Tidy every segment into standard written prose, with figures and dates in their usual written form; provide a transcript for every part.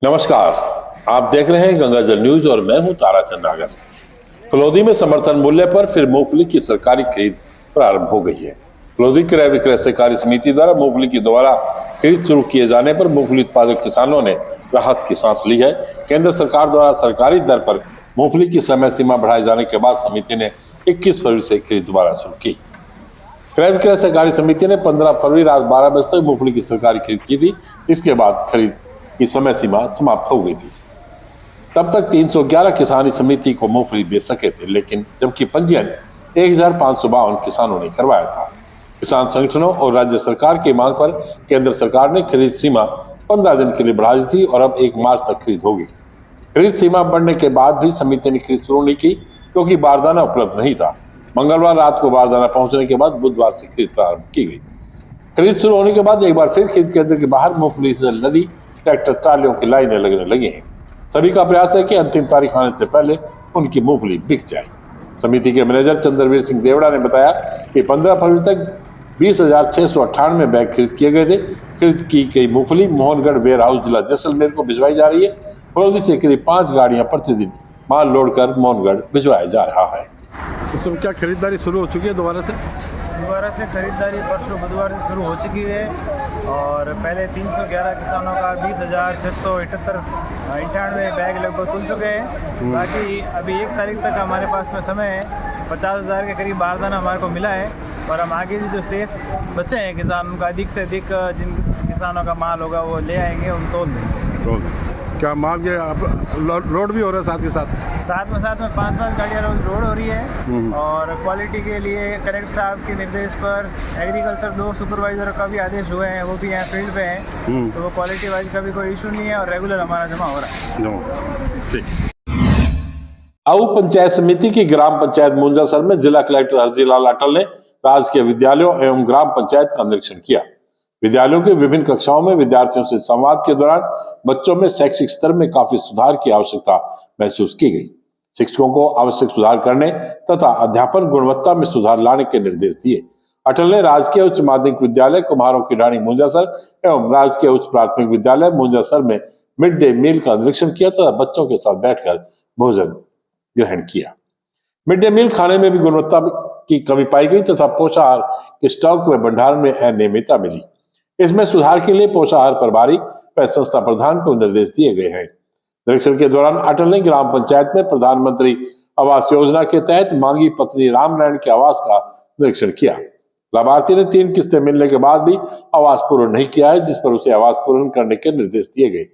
नमस्कार, आप देख रहे हैं गंगा जल न्यूज और मैं हूं ताराचंद नागर। फलोदी में समर्थन मूल्य पर फिर मूंगफली की सरकारी खरीद प्रारंभ हो गई है। फलोदी क्रय विक्रय सहकारी समिति द्वारा मूंगफली की दोबारा खरीद शुरू किए जाने पर मूंगफली उत्पादक किसानों ने राहत की सांस ली है। केंद्र सरकार द्वारा सरकारी दर पर मूंगफली की समय सीमा बढ़ाए जाने के बाद समिति ने 21 फरवरी से खरीद दोबारा शुरू की। क्रय विक्रय सहकारी समिति ने 15 फरवरी रात 12 बजे तक मूंगफली की सरकारी खरीद की थी। इसके बाद खरीद की समय सीमा समाप्त हो गई थी। तब तक 311 किसान इस समिति को मूंगफली बेच सके थे, लेकिन जबकि पंजीयन 1552 किसानों ने करवाया था। किसान संगठनों और राज्य सरकार की मांग पर केंद्र सरकार ने खरीद सीमा 15 दिन के लिए बढ़ा दी थी और अब 1 मार्च तक खरीद होगी। खरीद सीमा बढ़ने के बाद भी समिति ने खरीद शुरू नहीं की क्योंकि बारदाना उपलब्ध नहीं था। मंगलवार रात को बारदाना पहुंचने के बाद बुधवार से खरीद प्रारंभ की गई। खरीद शुरू होने के बाद एक बार फिर खरीद केंद्र के बाहर मूंगफली से लदी ट्रैक्टर ट्रालियों की लाइनें लगने लगी हैं। सभी का प्रयास है कि अंतिम तारीख आने से पहले उनकी मूंगफली बिक जाए। समिति के मैनेजर चंद्रवीर सिंह देवड़ा ने बताया कि 15 फरवरी तक 20,698 बैग खरीद किए गए थे। खरीद की गई मूंगफली मोहनगढ़ वेयर हाउस जिला जैसलमेर को भिजवाई जा रही है। फलोदी से करीब 5 गाड़ियां प्रतिदिन माल लोड कर मोहनगढ़ भिजवाया जा रहा है। इस समय क्या खरीदारी शुरू हो चुकी है? दोबारा से खरीदारी परसों बुधवार से शुरू हो चुकी है और पहले 311 किसानों का 20,698 बैग लगभग तुल चुके हैं। बाकी अभी 1 तारीख तक हमारे पास में समय है। 50,000 के करीब बारदाना हमारे को मिला है और हम आगे जो शेष बचे हैं किसान, उनका अधिक से अधिक जिन किसानों का माल होगा वो ले आएंगे, उन तोल देंगे। क्या माल ये लोड भी हो रहा है साथ में 5-5 गाड़ियाँ रोज लोड हो रही है और क्वालिटी के लिए कलेक्टर साहब के निर्देश पर एग्रीकल्चर 2 सुपरवाइजर का भी आदेश हुए हैं, वो भी यहाँ फील्ड पे हैं। तो वो क्वालिटी वाइज का भी कोई इशू नहीं है और रेगुलर हमारा जमा हो रहा है। आऊ पंचायत समिति की ग्राम पंचायत मुंजासर में जिला कलेक्टर हरजीलाल अटल ने राजकीय विद्यालयों एवं ग्राम पंचायत का निरीक्षण किया। विद्यालयों की विभिन्न कक्षाओं में विद्यार्थियों से संवाद के दौरान बच्चों में शैक्षिक स्तर में काफी सुधार की आवश्यकता महसूस की गई। शिक्षकों को आवश्यक सुधार करने तथा अध्यापन गुणवत्ता में सुधार लाने के निर्देश दिए। अटल ने राजकीय उच्च माध्यमिक विद्यालय कुम्हारों की ढाणी मुंजासर एवं राजकीय उच्च प्राथमिक विद्यालय मुंजासर में मिड डे मील का निरीक्षण किया तथा बच्चों के साथ बैठकर भोजन ग्रहण किया। मिड डे मील खाने में भी गुणवत्ता की कमी पाई गई तथा पोषाहार के स्टॉक व भंडारण में अनियमितता मिली। इसमें सुधार के लिए पोषाहार प्रभारी व संस्था प्रधान को निर्देश दिए गए हैं। निरीक्षण के दौरान अटल ने ग्राम पंचायत में प्रधानमंत्री आवास योजना के तहत मांगी पत्नी रामनारायण के आवास का निरीक्षण किया। लाभार्थी ने 3 किस्तें मिलने के बाद भी आवास पूर्ण नहीं किया है, जिस पर उसे आवास पूर्ण करने के निर्देश दिए गए।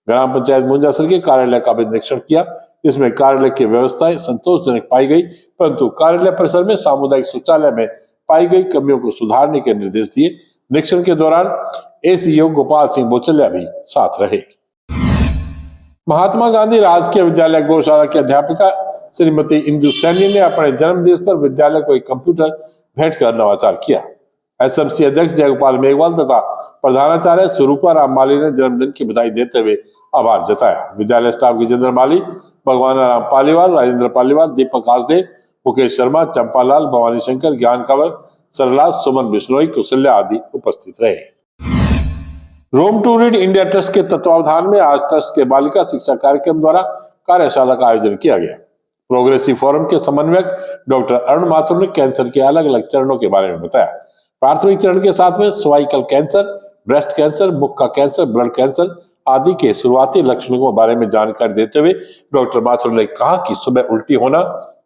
ग्राम पंचायत मुंजासर के कार्यालय का भी निरीक्षण किया। इसमें कार्यालय की व्यवस्थाएं संतोषजनक पाई गई, परंतु कार्यालय परिसर में सामुदायिक शौचालय में पाई गई कमियों को सुधारने के निर्देश दिए। निरीक्षण के दौरान एसीओ गोपाल सिंह बोचलिया भी साथ रहे। महात्मा गांधी राजकीय विद्यालय गौशाला की अध्यापिका श्रीमती इंदु सैनी ने अपने जन्मदिवस पर विद्यालय को एक कंप्यूटर भेंट कर नवाचार किया। एसएमसी अध्यक्ष जयगोपाल मेघवाल तथा प्रधानाचार्य स्वरूपा राम माली ने जन्मदिन की बधाई देते हुए आभार जताया। विद्यालय स्टाफ विजेंद्र माली, भगवान राम पालीवाल, राजेंद्र पालीवाल, दीपक आसदेव, मुकेश शर्मा, चंपालाल, भवानी शंकर, ज्ञान कंवर, सरला, सुमन बिश्नोई, कौशल्या आदि उपस्थित रहे। रोम टू रीड इंडिया ट्रस्ट के तत्वावधान में आज ट्रस्ट के बालिका शिक्षा कार्यक्रम द्वारा कार्यशाला का आयोजन किया गया। प्रोग्रेसिव फोरम के समन्वयक डॉक्टर अरुण माथुर ने कैंसर के अलग अलग चरणों के बारे में बताया। प्राथमिक चरण के साथ में सर्वाइकल कैंसर, ब्रेस्ट कैंसर, मुख का कैंसर, ब्लड कैंसर आदि के शुरुआती लक्षणों के बारे में जानकारी देते हुए डॉक्टर माथुर ने कहा कि सुबह उल्टी होना,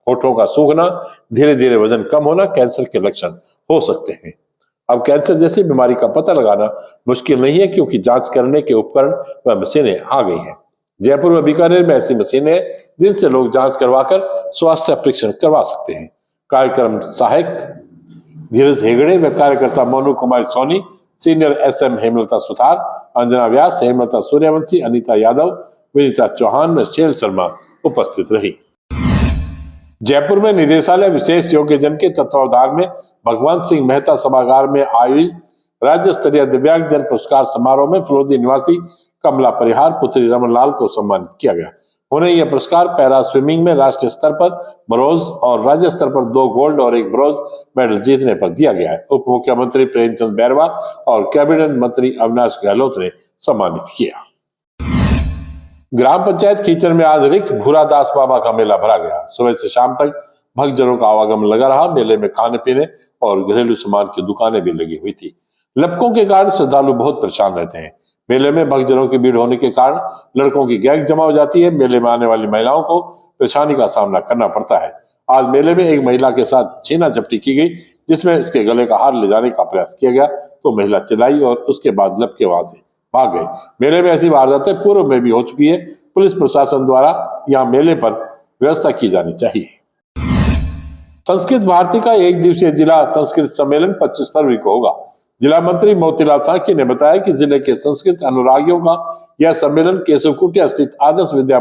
होठों का सूखना, धीरे धीरे वजन कम होना कैंसर के लक्षण हो सकते हैं। अब कैंसर जैसी बीमारी का पता लगाना मुश्किल नहीं है क्योंकि जांच करने के उपकरण व मशीनें आ गई हैं। जयपुर व बीकानेर में ऐसी मशीनें हैं जिनसे लोग जांच करवाकर स्वास्थ्य परीक्षण करवा सकते हैं। कार्यक्रम सहायक धीरज हेगड़े व कार्यकर्ता मोनू कुमार सोनी, सीनियर एसएम हेमलता सुथार, अंजना व्यास, हेमलता सूर्यवंशी, अनीता यादव, विनीता चौहान व शेल शर्मा उपस्थित रही। जयपुर में निदेशालय विशेष योग्यजन के तत्वावधान में भगवान सिंह मेहता सभागार में आयोजित राज्य स्तरीय दिव्यांग जन पुरस्कार समारोह में फलोदी निवासी कमला परिहार पुत्री रमन लाल को सम्मानित किया गया। उन्हें यह पुरस्कार पैरा स्विमिंग में राष्ट्रीय स्तर पर ब्रोंज और राज्य स्तर पर 2 गोल्ड और 1 ब्रोंज मेडल जीतने पर दिया गया है। उप मुख्यमंत्री प्रेमचंद बैरवा और कैबिनेट मंत्री अविनाश गहलोत ने सम्मानित किया। ग्राम पंचायत खीचर में आज रिख भूरादास बाबा का मेला भरा गया। सुबह से शाम तक भक्तजनों का आवागमन लगा रहा। मेले में खाने पीने और घरेलू सामान की दुकानें भी लगी हुई थी। लपकों के कारण श्रद्धालु बहुत परेशान रहते हैं। मेले में भक्तजनों की भीड़ होने के कारण लड़कों की गैंग जमा हो जाती है। मेले में आने वाली महिलाओं को परेशानी का सामना करना पड़ता है। आज मेले में एक महिला के साथ छीना झपटी की गई, जिसमें उसके गले का हार ले जाने का प्रयास किया गया तो महिला चिल्लाई और उसके बाद लपके वहां से भाग गए। मेले में ऐसी वारदातें पूर्व में भी हो चुकी है। पुलिस प्रशासन द्वारा यहाँ मेले पर व्यवस्था की जानी चाहिए। संस्कृत भारती का एक दिवसीय जिला संस्कृत सम्मेलन 25 फरवरी को होगा। जिला मंत्री मोतीलाल साकी ने बताया कि जिले के संस्कृत अनुरागियों का यह सम्मेलन केशव कुटिया स्थित आदर्श विद्या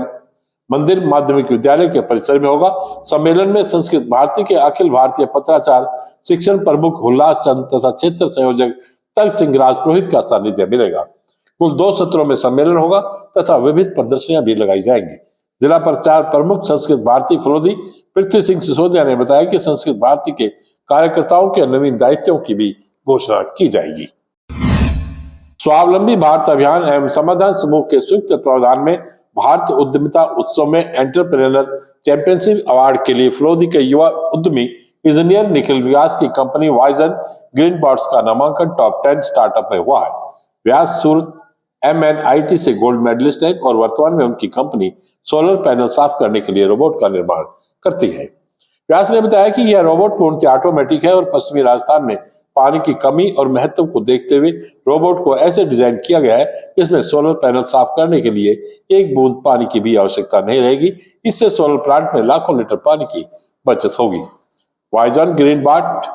मंदिर माध्यमिक विद्यालय के परिसर में होगा। सम्मेलन में संस्कृत भारती के अखिल भारतीय पत्राचार शिक्षण प्रमुख हुल्लास चंद तथा क्षेत्र संयोजक तर्क सिंह राजपुरोहित का सानिध्य मिलेगा। कुल 2 सत्रों में सम्मेलन होगा तथा विविध प्रदर्शनियां भी लगाई जाएंगी। जिला प्रचार प्रमुख संस्कृत भारती फलोदी पृथ्वी सिंह सिसोदिया ने बताया कि संस्कृत भारती के कार्यकर्ताओं के नवीन दायित्वों की भी घोषणा की जाएगी। स्वावलंबी भारत अभियान एवं समाधान समूह के संयुक्त तत्वावधान में भारत उद्यमिता उत्सव में एंटरप्रेन्योर चैंपियनशिप अवार्ड के लिए फलोदी के युवा उद्यमी इंजीनियर निखिल व्यास की कंपनी वाइजन ग्रीन बॉट्स का नामांकन टॉप 10 स्टार्टअप में हुआ है। व्यास सूरत MNIT से गोल्ड मेडलिस्ट है और वर्तमान में उनकी कंपनी सोलर पैनल साफ करने के लिए रोबोट का निर्माण करती है। व्यास ने बताया कि यह रोबोट पूर्णतः ऑटोमेटिक है और पश्चिमी राजस्थान में पानी की कमी और महत्व को देखते हुए रोबोट को ऐसे डिजाइन किया गया है जिसमें सोलर पैनल साफ करने के लिए एक बूंद पानी की भी आवश्यकता नहीं रहेगी। इससे सोलर प्लांट में लाखों लीटर पानी की बचत होगी। वाइजन ग्रीन बॉट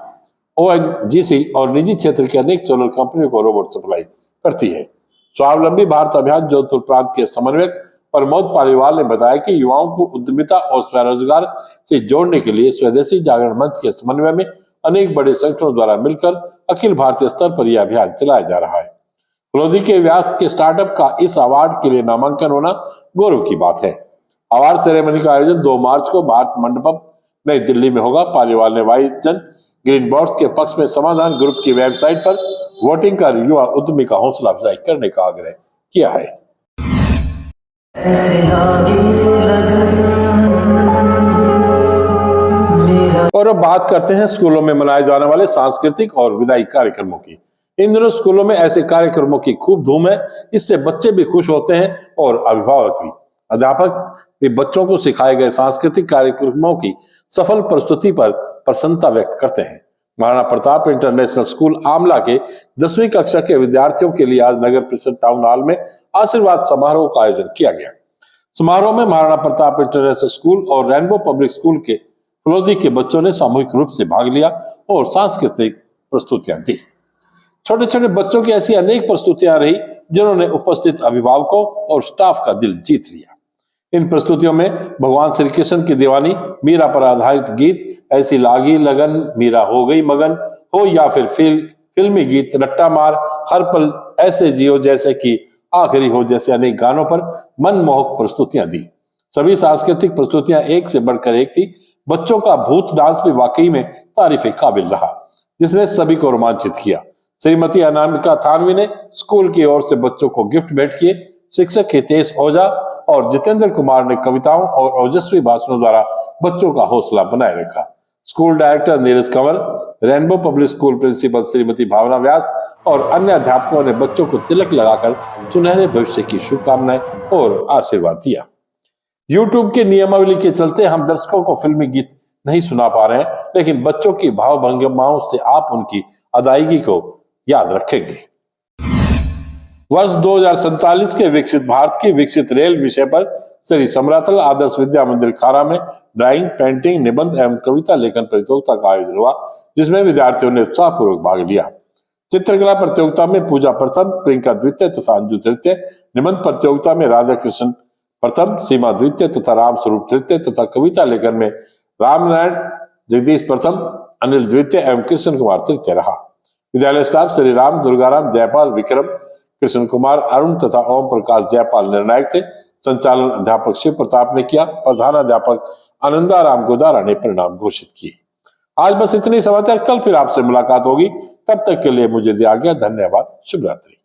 ONGC और निजी क्षेत्र के अनेक सोलर कंपनियों को रोबोट सप्लाई करती है। स्वावलंबी भारत अभियान जोधपुर प्रांत के समन्वयक प्रमोद पालीवाल ने बताया कि युवाओं को उद्यमिता और स्वरोजगार से जोड़ने के लिए स्वदेशी जागरण मंच के समन्वय में अनेक बड़े संगठनों द्वारा मिलकर अखिल भारतीय स्तर पर यह अभियान चलाया जा रहा है। फलोदी के व्यास के स्टार्टअप का इस अवार्ड के लिए नामांकन होना गौरव की बात है। अवार्ड सेरेमनी का आयोजन 2 मार्च को भारत मंडपम नई दिल्ली में होगा। पालीवाल ने वाइजन ग्रीन बॉट्स के पक्ष में समाधान ग्रुप की वेबसाइट पर वोटिंग कर युवा उद्यमी का हौसला अफजाई करने का आग्रह किया है। और अब बात करते हैं स्कूलों में मनाए जाने वाले सांस्कृतिक और विधायी कार्यक्रमों की। इन दिनों स्कूलों में ऐसे कार्यक्रमों की खूब धूम है। इससे बच्चे भी खुश होते हैं और अभिभावक भी। अध्यापक भी बच्चों को सिखाए गए सांस्कृतिक कार्यक्रमों की सफल प्रस्तुति पर प्रसन्नता व्यक्त करते हैं। महाराणा प्रताप इंटरनेशनल स्कूल आमला के 10वीं कक्षा के विद्यार्थियों के लिए आज नगर परिषद टाउन हॉल में आशीर्वाद समारोह का आयोजन किया गया। समारोह में महाराणा प्रताप इंटरनेशनल स्कूल और रेनबो पब्लिक स्कूल के फलोदी के बच्चों ने सामूहिक रूप से भाग लिया और सांस्कृतिक प्रस्तुतियां दी। छोटे छोटे बच्चों की ऐसी अनेक प्रस्तुतियां रही जिन्होंने उपस्थित अभिभावकों और स्टाफ का दिल जीत लिया। इन प्रस्तुतियों में भगवान श्री कृष्ण की दीवानी, मीरा पर आधारित गीत ऐसी लागी लगन, मीरा हो गई मगन हो या फिर फिल्मी गीत रट्टा मार, हर पल ऐसे जियो जैसे कि आखिरी हो जैसे अनेक गानों पर मनमोहक प्रस्तुतियां दी। सभी सांस्कृतिक प्रस्तुतियां एक से बढ़कर एक थी। बच्चों का भूत डांस भी वाकई में तारीफ काबिल रहा, जिसने सभी को रोमांचित किया। श्रीमती अनामिका थानवी ने स्कूल की ओर से बच्चों को गिफ्ट भेंट किए। शिक्षक हितेश ओझा और जितेंद्र कुमार ने कविताओं और ओजस्वी भाषणों द्वारा बच्चों का हौसला बनाए रखा। School director Neeraj Kanwar, Rainbow Public School principal Shrimati Bhavna Vyas और अन्य अध्यापकों ने बच्चों को तिलक लगाकर सुनहरे भविष्य की शुभकामनाएं और आशीर्वाद दिया। YouTube के नियमावली के चलते हम दर्शकों को फिल्मी गीत नहीं सुना पा रहे हैं, लेकिन बच्चों की भावभंगिमाओं से आप उनकी अदायगी को याद रखेंगे। वर्ष 2047 के विकसित भारत की विकसित रेल विषय पर श्री समराथल आदर्श विद्या मंदिर खारा में ड्राइंग, पेंटिंग, निबंध एवं कविता लेखन प्रतियोगिता का आयोजन हुआ, जिसमें विद्यार्थियों ने उत्साहपूर्वक भाग लिया। चित्रकला प्रतियोगिता में पूजा प्रथम, प्रियंका द्वितीय तथा अंजू तृतीय। निबंध प्रतियोगिता में राधा कृष्ण प्रथम, सीमा द्वितीय तथा राम स्वरूप तृतीय तथा कविता लेखन में रामनारायण जगदीश प्रथम, अनिल द्वितीय एवं कृष्ण कुमार तृतीय रहा। विद्यालय स्टाफ श्री राम, दुर्गाराम, जयपाल, विक्रम, कृष्ण कुमार, अरुण तथा ओम प्रकाश जयपाल निर्णायक थे। संचालन अध्यापक शिव प्रताप ने किया। प्रधानाध्यापक आनंदाराम गोदारा ने परिणाम घोषित किए। आज बस इतनी समाचार। कल फिर आपसे मुलाकात होगी। तब तक के लिए मुझे दिया गया धन्यवाद। शुभ रात्रि।